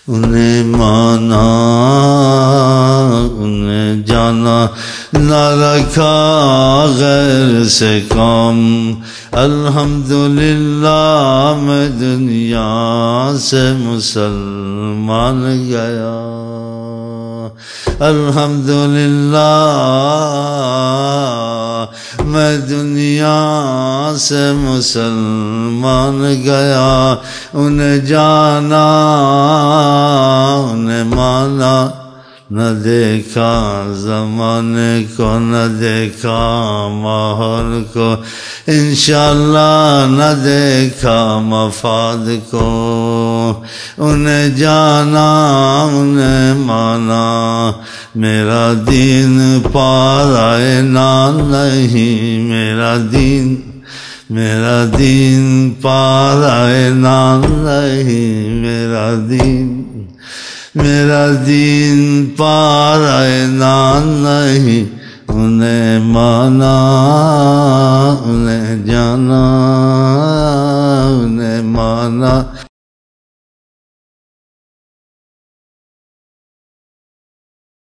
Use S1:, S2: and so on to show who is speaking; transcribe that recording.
S1: انہیں مانا انہیں جانا، نہ رکھا غیر سے کام۔ الحمدللہ میں دنیا سے مسلمان گیا، الحمدللہ میں دنیا سے مسلمان گیا۔ انہیں جانا انہیں مانا، نہ دیکھا زمانے کو، نہ دیکھا ماحول کو، انشاءاللہ نہ دیکھا مفاد کو۔ انہیں جانا انہیں مانا، میرا دین پارائے نان نہیں، میرا دین پارائے نان نہیں، میرا دین پارائے نان نہیں۔ انہیں مانا انہیں جانا۔